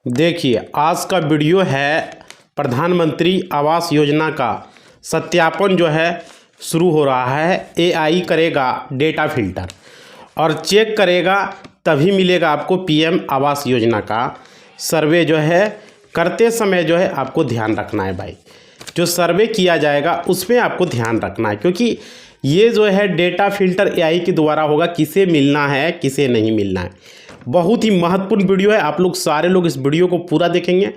देखिए, आज का वीडियो है प्रधानमंत्री आवास योजना का सत्यापन जो है शुरू हो रहा है। एआई करेगा डेटा फिल्टर और चेक करेगा, तभी मिलेगा आपको पीएम आवास योजना का सर्वे। जो है करते समय जो है आपको ध्यान रखना है भाई, जो सर्वे किया जाएगा उसमें आपको ध्यान रखना है, क्योंकि ये जो है डेटा फिल्टर एआई के द्वारा होगा। किसे मिलना है किसे नहीं मिलना है, बहुत ही महत्वपूर्ण वीडियो है। आप लोग सारे लोग इस वीडियो को पूरा देखेंगे,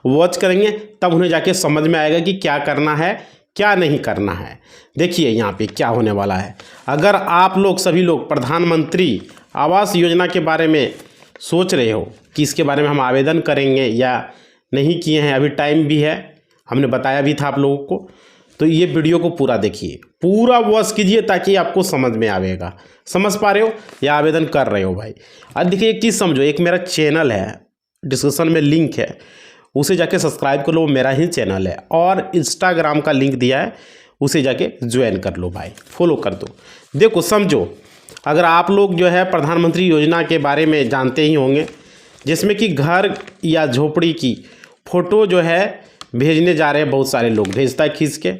वॉच करेंगे, तब उन्हें जाके समझ में आएगा कि क्या करना है क्या नहीं करना है। देखिए यहाँ पे क्या होने वाला है। अगर आप लोग सभी लोग प्रधानमंत्री आवास योजना के बारे में सोच रहे हो कि इसके बारे में हम आवेदन करेंगे या नहीं किए हैं, अभी टाइम भी है, हमने बताया भी था आप लोगों को, तो ये वीडियो को पूरा देखिए, पूरा वॉच कीजिए ताकि आपको समझ में आवेगा। समझ पा रहे हो या आवेदन कर रहे हो भाई। अब देखिए एक चीज़ समझो, एक मेरा चैनल है, डिस्क्रिप्शन में लिंक है, उसे जाके सब्सक्राइब कर लो, वो मेरा ही चैनल है। और इंस्टाग्राम का लिंक दिया है, उसे जाके ज्वाइन कर लो भाई, फॉलो कर दो। देखो समझो, अगर आप लोग जो है प्रधानमंत्री योजना के बारे में जानते ही होंगे, जिसमें कि घर या झोपड़ी की फ़ोटो जो है भेजने जा रहे हैं, बहुत सारे लोग भेजता है खींच के,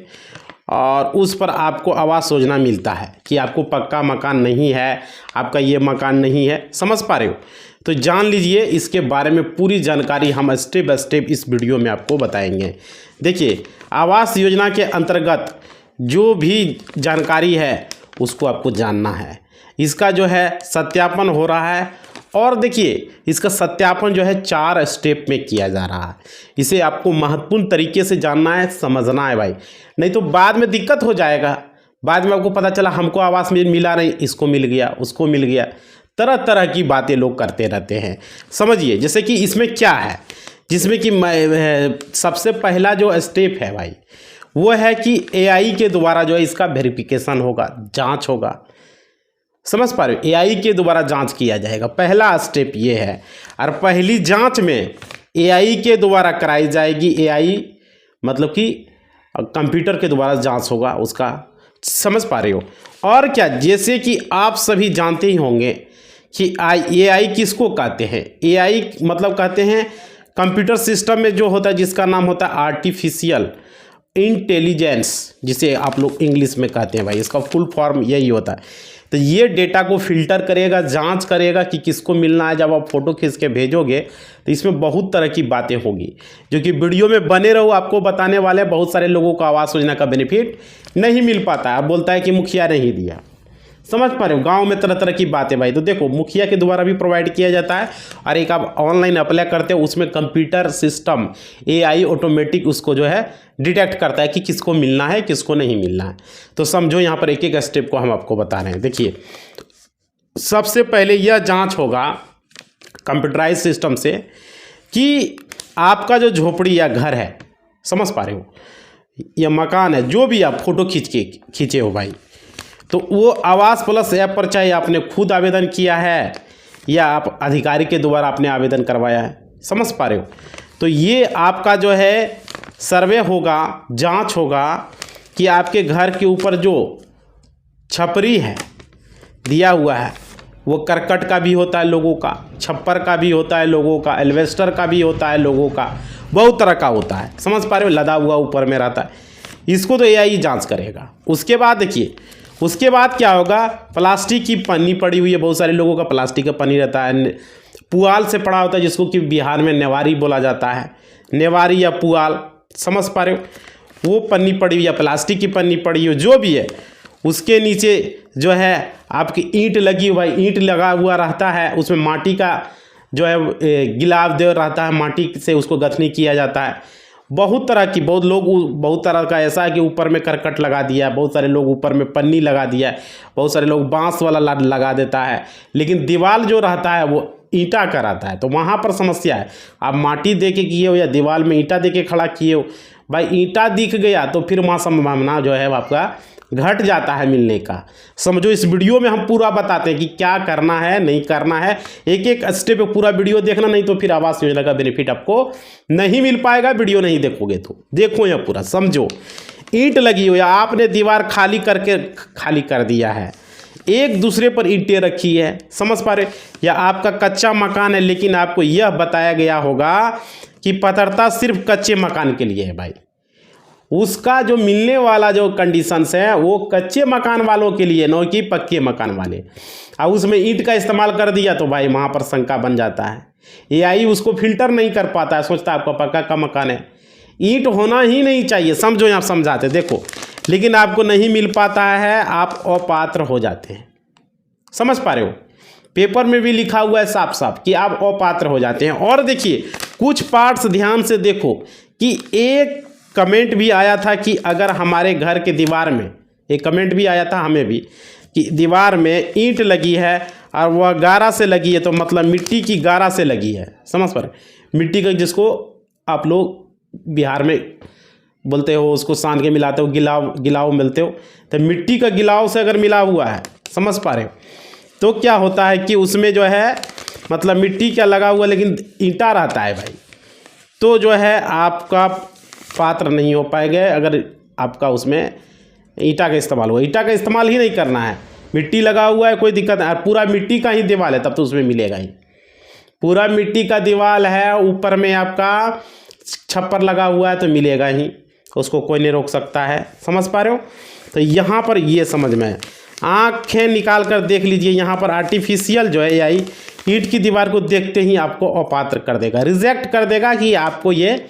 और उस पर आपको आवास योजना मिलता है कि आपको पक्का मकान नहीं है, आपका ये मकान नहीं है। समझ पा रहे हो? तो जान लीजिए, इसके बारे में पूरी जानकारी हम स्टेप बाय स्टेप इस वीडियो में आपको बताएंगे। देखिए, आवास योजना के अंतर्गत जो भी जानकारी है उसको आपको जानना है। इसका जो है सत्यापन हो रहा है, और देखिए इसका सत्यापन जो है 4 स्टेप में किया जा रहा है। इसे आपको महत्वपूर्ण तरीके से जानना है, समझना है भाई, नहीं तो बाद में दिक्कत हो जाएगा। बाद में आपको पता चला हमको आवास में मिला नहीं, इसको मिल गया, उसको मिल गया, तरह तरह की बातें लोग करते रहते हैं। समझिए, जैसे कि इसमें क्या है, जिसमें कि सबसे पहला जो स्टेप है भाई, वो है कि एआई के द्वारा जो है इसका वेरिफिकेशन होगा, जाँच होगा। समझ पा रहे हो? एआई के द्वारा जांच किया जाएगा, पहला स्टेप ये है। और पहली जांच में एआई के द्वारा कराई जाएगी। एआई मतलब कि कंप्यूटर के द्वारा जांच होगा उसका। समझ पा रहे हो? और क्या, जैसे कि आप सभी जानते ही होंगे कि एआई किसको कहते हैं। एआई मतलब कहते हैं कंप्यूटर सिस्टम में जो होता है, जिसका नाम होता है आर्टिफिशियल इंटेलिजेंस, जिसे आप लोग इंग्लिश में कहते हैं भाई, इसका फुल फॉर्म यही होता है। तो ये डेटा को फिल्टर करेगा, जांच करेगा कि किसको मिलना है। जब आप फ़ोटो खींच के भेजोगे तो इसमें बहुत तरह की बातें होगी, जो कि वीडियो में बने रहो, आपको बताने वाले। बहुत सारे लोगों को आवास योजना का बेनिफिट नहीं मिल पाता है, अब बोलता है कि मुखिया नहीं दिया। समझ पा रहे हो? गांव में तरह तरह की बातें भाई। तो देखो, मुखिया के द्वारा भी प्रोवाइड किया जाता है, और एक आप ऑनलाइन अप्लाई करते हो, उसमें कंप्यूटर सिस्टम एआई ऑटोमेटिक उसको जो है डिटेक्ट करता है कि किसको मिलना है किसको नहीं मिलना है। तो समझो, यहाँ पर एक एक स्टेप को हम आपको बता रहे हैं। देखिए, सबसे पहले यह जांच होगा कंप्यूटराइज सिस्टम से कि आपका जो झोपड़ी या घर है, समझ पा रहे हो, या मकान है, जो भी आप फोटो खींचे हो भाई, तो वो आवास प्लस ऐप पर, चाहे आपने खुद आवेदन किया है या आप अधिकारी के द्वारा आपने आवेदन करवाया है। समझ पा रहे हो? तो ये आपका जो है सर्वे होगा, जांच होगा कि आपके घर के ऊपर जो छपरी है दिया हुआ है, वो करकट का भी होता है लोगों का, छप्पर का भी होता है लोगों का, एल्वेस्टर का भी होता है लोगों का, बहुत तरह का होता है। समझ पा रहे हो? लदा हुआ ऊपर में रहता है। इसको तो एआई जांच करेगा। उसके बाद देखिए, उसके बाद क्या होगा, प्लास्टिक की पन्नी पड़ी हुई है, बहुत सारे लोगों का प्लास्टिक का पन्नी रहता है, पुआल से पड़ा होता है, जिसको कि बिहार में नेवारी बोला जाता है, नेवारी या पुआल। समझ पा रहे हो? वो पन्नी पड़ी हुई या प्लास्टिक की पन्नी पड़ी हो, जो भी है, उसके नीचे जो है आपकी ईंट लगी हुई, ईंट लगा हुआ रहता है, उसमें माटी का जो है गिलाव दे रहता है, माटी से उसको गथनी किया जाता है। बहुत तरह की, बहुत तरह का ऐसा है कि ऊपर में करकट लगा दिया है, बहुत सारे लोग ऊपर में पन्नी लगा दिया है, बहुत सारे लोग बांस वाला लगा देता है, लेकिन दीवार जो रहता है वो ईंटा का रहता है। तो वहाँ पर समस्या है, आप माटी दे के किए हो या दीवार में ईंटा दे के खड़ा किए हो भाई, ईंटा दिख गया तो फिर वहाँ संभावना जो है आपका घट जाता है मिलने का। समझो, इस वीडियो में हम पूरा बताते हैं कि क्या करना है नहीं करना है, एक एक स्टेप पूरा वीडियो देखना, नहीं तो फिर आवास योजना का बेनिफिट आपको नहीं मिल पाएगा। वीडियो नहीं देखोगे तो देखो यह पूरा समझो। ईंट लगी हो या आपने दीवार खाली कर दिया है, एक दूसरे पर ईंटें रखी है, समझ पा रहे, या आपका कच्चा मकान है लेकिन आपको यह बताया गया होगा कि पात्रता सिर्फ कच्चे मकान के लिए है भाई, उसका जो मिलने वाला जो कंडीशंस है वो कच्चे मकान वालों के लिए, न कि पक्के मकान वाले। अब उसमें ईंट का इस्तेमाल कर दिया तो भाई वहाँ पर शंका बन जाता है, एआई उसको फिल्टर नहीं कर पाता है, सोचता है आपका पक्का का मकान है, ईंट होना ही नहीं चाहिए, समझो यहाँ समझाते देखो, लेकिन आपको नहीं मिल पाता है, आप अपात्र हो जाते हैं, समझ पा रहे हो। पेपर में भी लिखा हुआ है साफ साफ कि आप अपात्र हो जाते हैं। और देखिए कुछ पार्ट्स ध्यान से देखो कि एक कमेंट भी आया था कि अगर हमारे घर के दीवार में, एक कमेंट भी आया था हमें भी, कि दीवार में ईंट लगी है और वह गारा से लगी है, तो मतलब मिट्टी की गारा से लगी है, समझ पा रहे, मिट्टी का जिसको आप लोग बिहार में बोलते हो, उसको सान के मिलाते हो, गिलाव मिलते हो, तो मिट्टी का गिलाव से अगर मिला हुआ है, समझ पा रहे हो, तो क्या होता है कि उसमें जो है मतलब मिट्टी क्या लगा हुआ लेकिन ईंटा रहता है भाई, तो जो है आपका पात्र नहीं हो पाएगा अगर आपका उसमें ईंटा का इस्तेमाल हुआ। ईंटा का इस्तेमाल ही नहीं करना है, मिट्टी लगा हुआ है कोई दिक्कत नहीं, पूरा मिट्टी का ही दीवार है तब तो उसमें मिलेगा ही, पूरा मिट्टी का दीवार है, ऊपर में आपका छप्पर लगा हुआ है तो मिलेगा ही, उसको कोई नहीं रोक सकता है, समझ पा रहे हो। तो यहाँ पर ये समझ में आँखें निकाल कर देख लीजिए, यहाँ पर आर्टिफिशियल जो है एआई ईंट की दीवार को देखते ही आपको अपात्र कर देगा, रिजेक्ट कर देगा कि आपको ये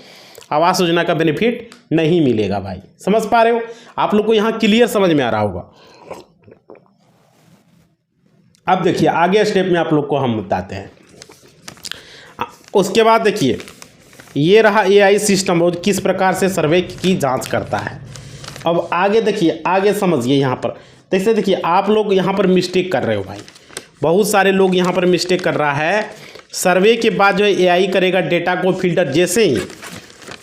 आवास योजना का बेनिफिट नहीं मिलेगा भाई, समझ पा रहे हो। आप लोग को यहाँ क्लियर समझ में आ रहा होगा। अब देखिए आगे स्टेप में आप लोग को हम बताते हैं। उसके बाद देखिए ये रहा एआई सिस्टम और किस प्रकार से सर्वे की जांच करता है। अब आगे देखिए, आगे समझिए यहाँ पर, जैसे देखिए आप लोग यहाँ पर मिस्टेक कर रहे हो भाई, बहुत सारे लोग यहाँ पर मिस्टेक कर रहा है। सर्वे के बाद जो है एआई करेगा डेटा को फिल्टर, जैसे ही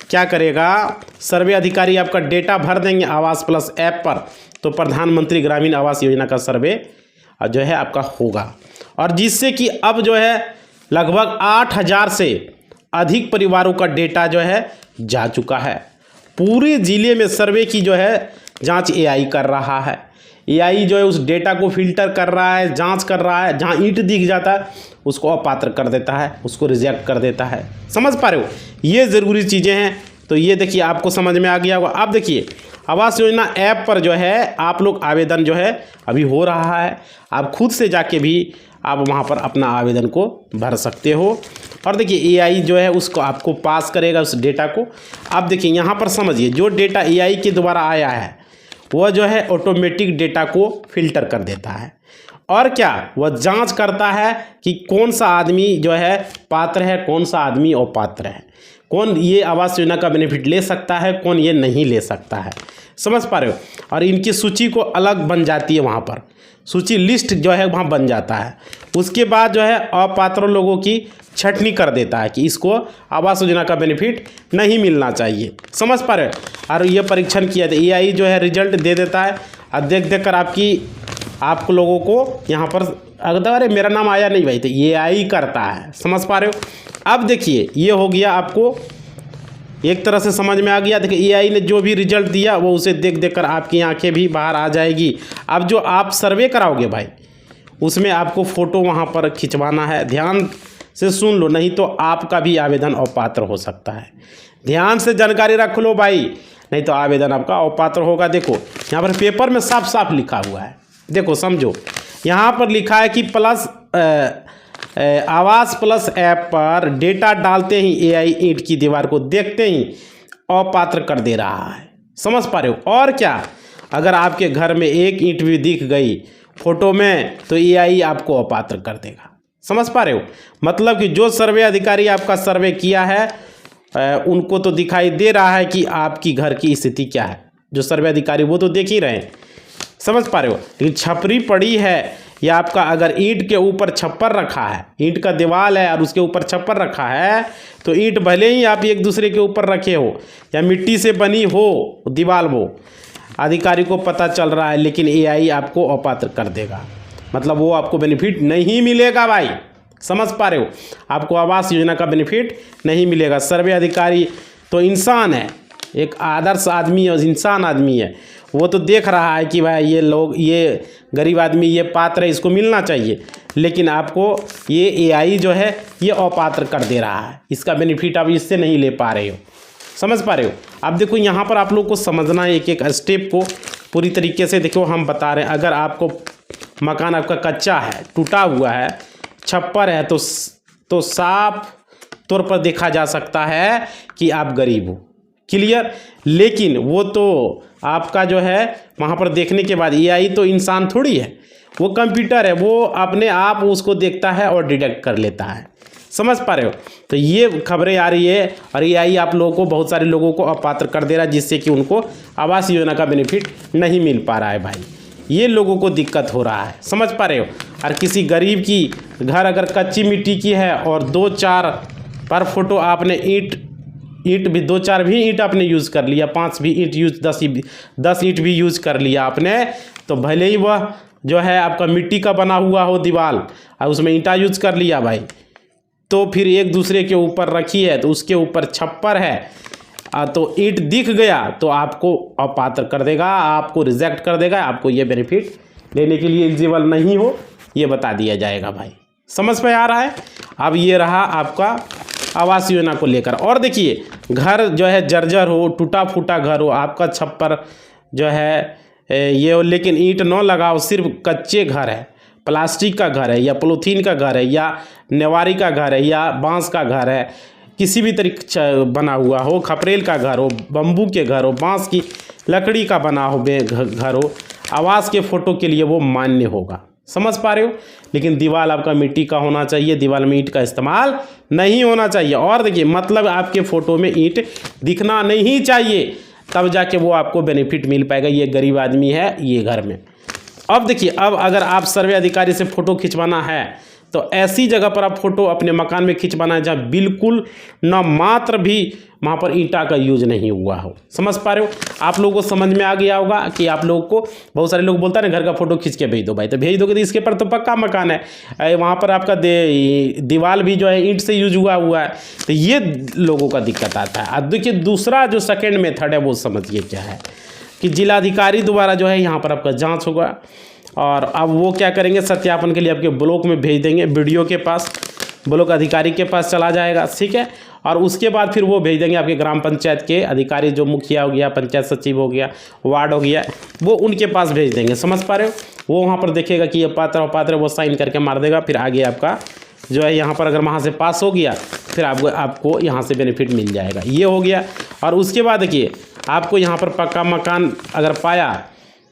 क्या करेगा सर्वे अधिकारी आपका डेटा भर देंगे आवास प्लस ऐप पर, तो प्रधानमंत्री ग्रामीण आवास योजना का सर्वे जो है आपका होगा, और जिससे कि अब जो है लगभग 8,000 से अधिक परिवारों का डेटा जो है जा चुका है। पूरे ज़िले में सर्वे की जो है जांच एआई कर रहा है। एआई जो है उस डेटा को फिल्टर कर रहा है, जांच कर रहा है, जहां ईंट दिख जाता है उसको अपात्र कर देता है, उसको रिजेक्ट कर देता है, समझ पा रहे हो। ये ज़रूरी चीज़ें हैं, तो ये देखिए आपको समझ में आ गया होगा। अब देखिए आवास योजना ऐप पर जो है आप लोग आवेदन जो है अभी हो रहा है, आप खुद से जाके भी आप वहाँ पर अपना आवेदन को भर सकते हो। और देखिए एआई जो है उसको आपको पास करेगा उस डेटा को। आप देखिए यहाँ पर समझिए, जो डेटा एआई के द्वारा आया है वह जो है ऑटोमेटिक डेटा को फिल्टर कर देता है, और क्या वह जांच करता है कि कौन सा आदमी जो है पात्र है, कौन सा आदमी अपात्र है, कौन ये आवास योजना का बेनिफिट ले सकता है, कौन ये नहीं ले सकता है, समझ पा रहे हो। और इनकी सूची को अलग बन जाती है, वहाँ पर सूची लिस्ट जो है वहाँ बन जाता है। उसके बाद जो है अपात्र लोगों की छटनी कर देता है कि इसको आवास योजना का बेनिफिट नहीं मिलना चाहिए, समझ पा रहे हो। और ये परीक्षण किया था एआई जो है रिजल्ट दे देता है, और देख कर आप लोगों को यहाँ पर अरे मेरा नाम आया नहीं भाई, तो एआई करता है, समझ पा रहे हो। अब देखिए ये हो गया, आपको एक तरह से समझ में आ गया। देखिए एआई ने जो भी रिजल्ट दिया वो उसे देख कर आपकी आंखें भी बाहर आ जाएगी। अब जो आप सर्वे कराओगे भाई उसमें आपको फ़ोटो वहाँ पर खिंचवाना है, ध्यान से सुन लो, नहीं तो आपका भी आवेदन अपात्र हो सकता है। ध्यान से जानकारी रख लो भाई, नहीं तो आवेदन आपका अपात्र होगा। देखो यहाँ पर पेपर में साफ साफ लिखा हुआ है, देखो समझो, यहाँ पर लिखा है कि आवास प्लस ऐप पर डेटा डालते ही एआई ईंट की दीवार को देखते ही अपात्र कर दे रहा है, समझ पा रहे हो। और क्या, अगर आपके घर में एक ईंट भी दिख गई फोटो में तो एआई आपको अपात्र कर देगा, समझ पा रहे हो। मतलब कि जो सर्वे अधिकारी आपका सर्वे किया है उनको तो दिखाई दे रहा है कि आपकी घर की स्थिति क्या है, जो सर्वे अधिकारी वो तो देख ही रहे हैं, समझ पा रहे हो। लेकिन छपरी पड़ी है या आपका अगर ईंट के ऊपर छप्पर रखा है, ईंट का दीवार है और उसके ऊपर छप्पर रखा है, तो ईंट भले ही आप एक दूसरे के ऊपर रखे हो या मिट्टी से बनी हो दीवार, वो अधिकारी को पता चल रहा है, लेकिन एआई आपको अपात्र कर देगा, मतलब वो आपको बेनिफिट नहीं मिलेगा भाई, समझ पा रहे हो। आपको आवास योजना का बेनिफिट नहीं मिलेगा। सर्वे अधिकारी तो इंसान है, एक आदर्श आदमी है, इंसान आदमी है, वो तो देख रहा है कि भाई ये लोग, ये गरीब आदमी, ये पात्र है, इसको मिलना चाहिए, लेकिन आपको ये एआई जो है ये अपात्र कर दे रहा है, इसका बेनिफिट आप इससे नहीं ले पा रहे हो। समझ पा रहे हो? अब देखो यहाँ पर आप लोग को समझना है एक एक स्टेप को पूरी तरीके से। देखो हम बता रहे हैं, अगर आपको मकान आपका कच्चा है, टूटा हुआ है, छप्पर है, तो साफ तौर पर देखा जा सकता है कि आप गरीब हो। क्लियर? लेकिन वो तो आपका जो है वहाँ पर देखने के बाद, एआई तो इंसान थोड़ी है, वो कंप्यूटर है, वो अपने आप उसको देखता है और डिटेक्ट कर लेता है। समझ पा रहे हो? तो ये खबरें आ रही है और एआई आप लोगों को, बहुत सारे लोगों को अपात्र कर दे रहा है, जिससे कि उनको आवास योजना का बेनिफिट नहीं मिल पा रहा है भाई। ये लोगों को दिक्कत हो रहा है। समझ पा रहे हो? और किसी गरीब की घर अगर कच्ची मिट्टी की है और 2-4 पर फोटो आपने ईंट भी 2-4 भी ईंट आपने यूज़ कर लिया, 5 भी ईंट यूज 10 ईंट भी यूज़ कर लिया आपने, तो भले ही वह जो है आपका मिट्टी का बना हुआ हो दीवार और उसमें ईंटा यूज कर लिया भाई, तो फिर एक दूसरे के ऊपर रखी है, तो उसके ऊपर छप्पर है, तो ईंट दिख गया तो आपको अपात्र कर देगा, आपको रिजेक्ट कर देगा, आपको ये बेनिफिट लेने के लिए एलिजिबल नहीं हो, ये बता दिया जाएगा भाई। समझ में आ रहा है? अब ये रहा आपका आवास योजना को लेकर। और देखिए, घर जो है जर्जर हो, टूटा फूटा घर हो, आपका छप्पर जो है ये हो, लेकिन ईंट न लगाओ, सिर्फ कच्चे घर है, प्लास्टिक का घर है या पॉलीथीन का घर है या नेवारी का घर है या बांस का घर है, किसी भी तरीके बना हुआ हो, खपरेल का घर हो, बम्बू के घर हो, बांस की लकड़ी का बना हो घर हो, आवास के फ़ोटो के लिए वो मान्य होगा। समझ पा रहे हो? लेकिन दीवार आपका मिट्टी का होना चाहिए, दीवार में ईंट का इस्तेमाल नहीं होना चाहिए। और देखिए, मतलब आपके फ़ोटो में ईंट दिखना नहीं चाहिए, तब जाके वो आपको बेनिफिट मिल पाएगा। ये गरीब आदमी है ये घर में। अब देखिए, अब अगर आप सर्वे अधिकारी से फ़ोटो खिंचवाना है तो ऐसी जगह पर आप फ़ोटो अपने मकान में खिंचवाना है जहाँ बिल्कुल न मात्र भी वहाँ पर ईंटा का यूज नहीं हुआ हो। समझ पा रहे हो? आप लोगों को समझ में आ गया होगा कि आप लोगों को, बहुत सारे लोग बोलता है ना घर का फ़ोटो खींच के भेज दो भाई, तो भेज दोगे तो इसके पर तो पक्का मकान है, वहाँ पर आपका दीवार भी जो है ईंट से यूज हुआ है, तो ये लोगों का दिक्कत आता है। अब देखिए, दूसरा जो सेकेंड मेथड है वो समझिए क्या है कि जिलाधिकारी द्वारा जो है यहाँ पर आपका जाँच होगा, और अब वो क्या करेंगे, सत्यापन के लिए आपके ब्लॉक में भेज देंगे, बीडीओ के पास, ब्लॉक अधिकारी के पास चला जाएगा, ठीक है। और उसके बाद फिर वो भेज देंगे आपके ग्राम पंचायत के अधिकारी, जो मुखिया हो गया, पंचायत सचिव हो गया, वार्ड हो गया, वो उनके पास भेज देंगे। समझ पा रहे हो? वो वहाँ पर देखेगा कि ये पात्र अपात्र, वो साइन करके मार देगा, फिर आगे आपका जो है यहाँ पर अगर वहाँ से पास हो गया फिर आपको यहाँ से बेनिफिट मिल जाएगा। ये हो गया। और उसके बाद देखिए, आपको यहाँ पर पक्का मकान अगर पाया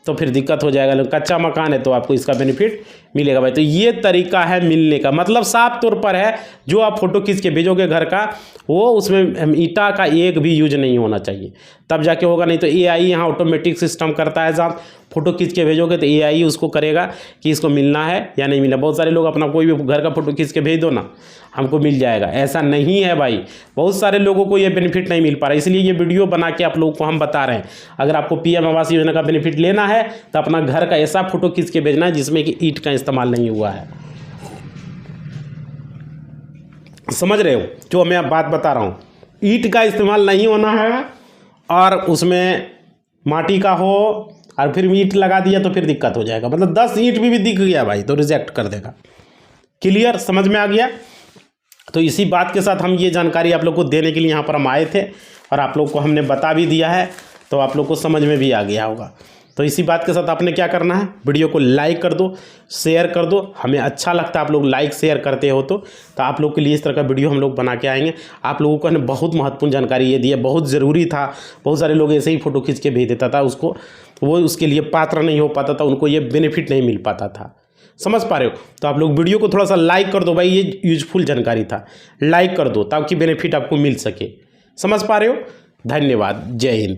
तो फिर दिक्कत हो जाएगा, लेकिन कच्चा मकान है तो आपको इसका बेनिफिट मिलेगा भाई। तो ये तरीका है मिलने का, मतलब साफ तौर पर है, जो आप फ़ोटो खींच के भेजोगे घर का, वो उसमें ईंटा का एक भी यूज नहीं होना चाहिए, तब जाके होगा। नहीं तो एआई यहाँ ऑटोमेटिक सिस्टम करता है, जहाँ फ़ोटो खींच के भेजोगे तो एआई उसको करेगा कि इसको मिलना है या नहीं मिलना। बहुत सारे लोग अपना कोई भी घर का फ़ोटो खींच के भेज दो ना, हमको मिल जाएगा, ऐसा नहीं है भाई। बहुत सारे लोगों को ये बेनिफिट नहीं मिल पा रहा, इसलिए ये वीडियो बना के आप लोगों को हम बता रहे हैं। अगर आपको पीएम आवास योजना का बेनिफिट लेना है तो अपना घर का ऐसा फ़ोटो खींच के भेजना है जिसमें कि ईंट का इस्तेमाल नहीं हुआ है। समझ रहे हो जो मैं अब बात बता रहा हूँ? ईंट का इस्तेमाल नहीं होना है और उसमें माटी का हो, और फिर ईंट लगा दिया तो फिर दिक्कत हो जाएगा। मतलब 10 ईंट भी दिख गया भाई तो रिजेक्ट कर देगा। क्लियर? समझ में आ गया? तो इसी बात के साथ हम ये जानकारी आप लोग को देने के लिए यहाँ पर हम आए थे, और आप लोग को हमने बता भी दिया है, तो आप लोग को समझ में भी आ गया होगा। तो इसी बात के साथ आपने क्या करना है, वीडियो को लाइक कर दो, शेयर कर दो। हमें अच्छा लगता है आप लोग लाइक शेयर करते हो, तो आप लोग के लिए इस तरह का वीडियो हम लोग बना के आएंगे। आप लोगों को हमने बहुत महत्वपूर्ण जानकारी ये दी है, बहुत ज़रूरी था। बहुत सारे लोग ऐसे ही फ़ोटो खींच के भेज देता था, उसको वो उसके लिए पात्र नहीं हो पाता था, उनको ये बेनिफिट नहीं मिल पाता था। समझ पा रहे हो? तो आप लोग वीडियो को थोड़ा सा लाइक कर दो भाई, ये यूजफुल जानकारी था, लाइक कर दो ताकि बेनिफिट आपको मिल सके। समझ पा रहे हो? धन्यवाद। जय हिंद।